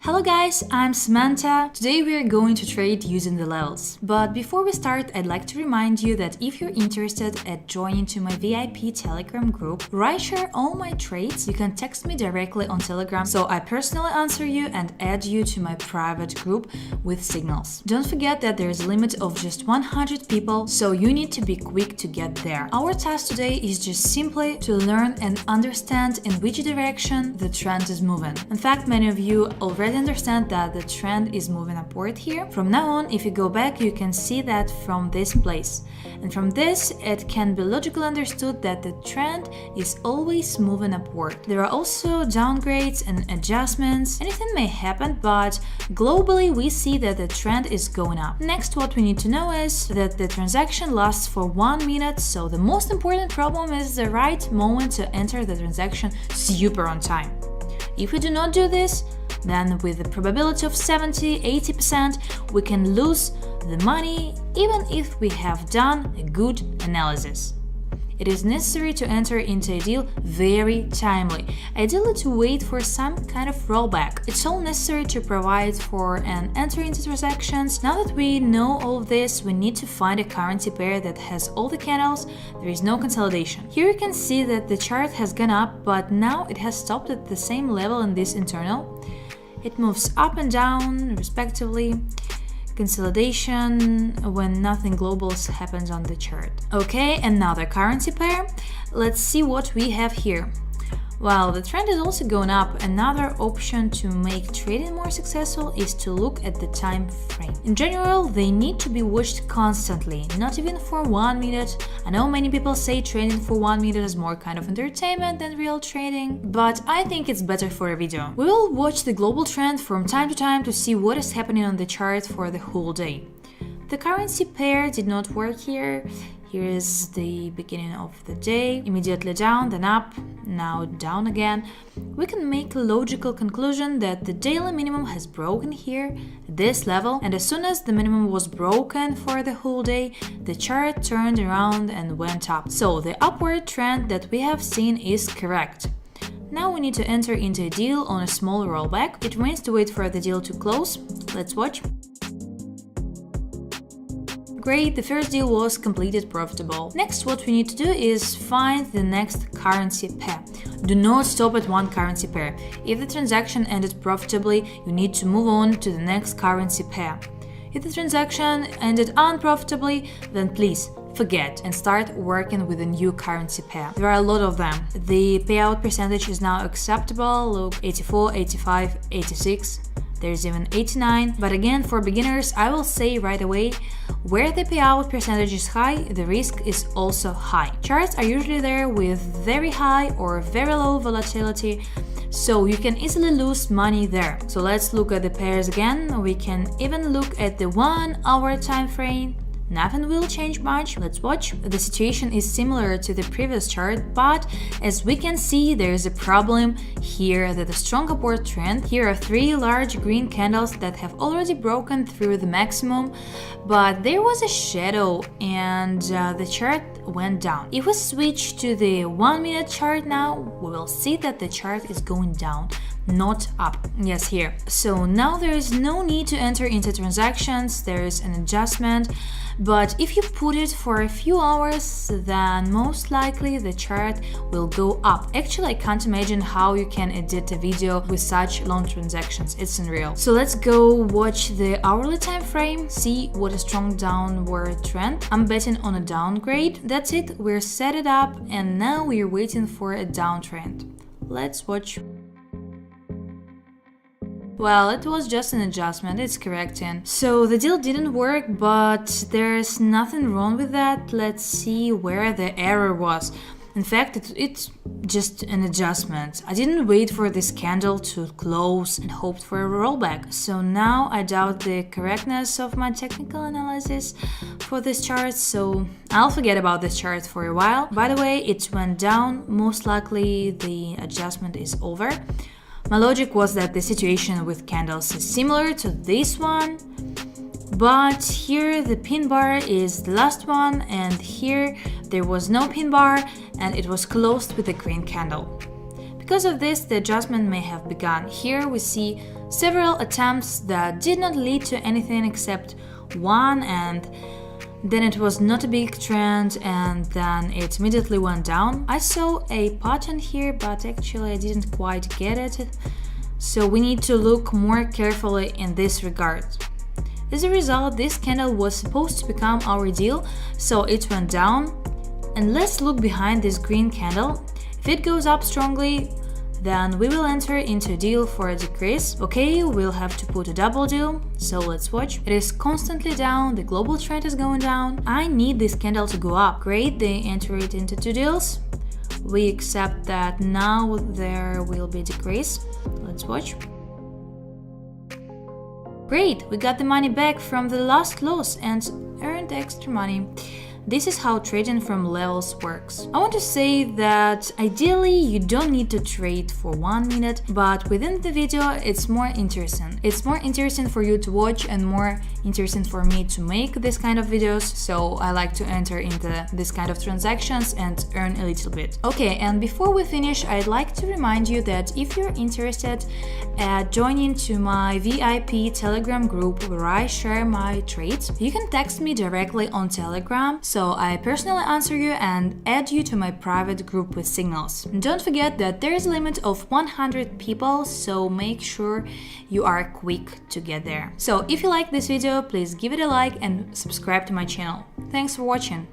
Hello guys, I'm Samantha. Today we are going to trade using the levels. But before we start, I'd like to remind you that if you're interested at joining to my VIP Telegram group where I share all my trades, you can text me directly on Telegram so I personally answer you and add you to my private group with signals. Don't forget that there is a limit of just 100 people, so you need to be quick to get there. Our task today is just simply to learn and understand in which direction the trend is moving. In fact, many of you already understand that the trend is moving upward here. From now on, if you go back, you can see that from this place. And from this, it can be logically understood that the trend is always moving upward. There are also downgrades and adjustments. Anything may happen, but globally we see that the trend is going up. Next, what we need to know is that the transaction lasts for 1 minute, so the most important problem is the right moment to enter the transaction super on time. If we do not do this, then with a probability of 70–80% we can lose the money even if we have done a good analysis. It is necessary to enter into a deal very timely, ideally to wait for some kind of rollback. It's all necessary to provide for an entry into transactions. Now that we know all of this, we need to find a currency pair that has all the candles, there is no consolidation. Here you can see that the chart has gone up, but now it has stopped at the same level in this internal. It moves up and down respectively. Consolidation when nothing global happens on the chart. Okay, another currency pair. Let's see what we have here. While the trend is also going up, another option to make trading more successful is to look at the time frame. In general, they need to be watched constantly, not even for 1 minute. I know many people say trading for 1 minute is more kind of entertainment than real trading, but I think it's better for a video. We will watch the global trend from time to time to see what is happening on the chart for the whole day. The currency pair did not work here. Here is the beginning of the day, immediately down, then up, now down again. We can make a logical conclusion that the daily minimum has broken here, at this level, and as soon as the minimum was broken for the whole day, the chart turned around and went up. So the upward trend that we have seen is correct. Now we need to enter into a deal on a small rollback. It remains to wait for the deal to close. Let's watch. Great, the first deal was completed profitable. Next, what we need to do is find the next currency pair. Do not stop at one currency pair. If the transaction ended profitably, you need to move on to the next currency pair. If the transaction ended unprofitably, then please forget and start working with a new currency pair. There are a lot of them. The payout percentage is now acceptable. Look, 84, 85, 86. There's even 89, but again, for beginners, I will say right away, where the payout percentage is high, the risk is also high. Charts are usually there with very high or very low volatility, so you can easily lose money there. So let's look at the pairs again. We can even look at the 1 hour time frame. Nothing will change much. Let's watch. The situation is similar to the previous chart, but as we can see, there is a problem here that a strong upward trend. Here are 3 large green candles that have already broken through the maximum, but there was a shadow and the chart went down. If we switch to the 1 minute chart now, we will see that the chart is going down, not up. Yes, here. So now there is no need to enter into transactions, there is an adjustment, but if you put it for a few hours, then most likely the chart will go up. Actually, I can't imagine how you can edit a video with such long transactions. It's unreal. So let's go watch the hourly time frame, see what a strong downward trend. I'm betting on a downgrade. That's it, we're set it up, and now we're waiting for a downtrend. Let's watch. Well, it was just an adjustment, it's correcting. So the deal didn't work, but there's nothing wrong with that. Let's see where the error was. In fact, it's just an adjustment. I didn't wait for this candle to close and hoped for a rollback. So now I doubt the correctness of my technical analysis for this chart, so I'll forget about this chart for a while. By the way, it went down. Most likely the adjustment is over. My logic was that the situation with candles is similar to this one, but here the pin bar is the last one, and here there was no pin bar and it was closed with a green candle. Because of this, the adjustment may have begun. Here we see several attempts that did not lead to anything except one, and then it was not a big trend, and then it immediately went down. I saw a pattern here, but actually I didn't quite get it, so we need to look more carefully in this regard. As a result, this candle was supposed to become our deal, so it went down. And let's look behind this green candle. If it goes up strongly, then we will enter into a deal for a decrease. Okay, we'll have to put a double deal, so let's watch. It is constantly down, the global trend is going down. I need this candle to go up. Great, they enter it into two deals. We accept that now there will be a decrease. Let's watch. Great, we got the money back from the last loss and earned extra money. This is how trading from levels works. I want to say that ideally you don't need to trade for 1 minute, but within the video it's more interesting. It's more interesting for you to watch and more interesting for me to make this kind of videos, so I like to enter into this kind of transactions and earn a little bit. Okay, and before we finish, I'd like to remind you that if you're interested at joining to my VIP Telegram group where I share my trades, you can text me directly on Telegram. So I personally answer you and add you to my private group with signals. And don't forget that there is a limit of 100 people, so make sure you are quick to get there. So if you like this video, please give it a like and subscribe to my channel. Thanks for watching.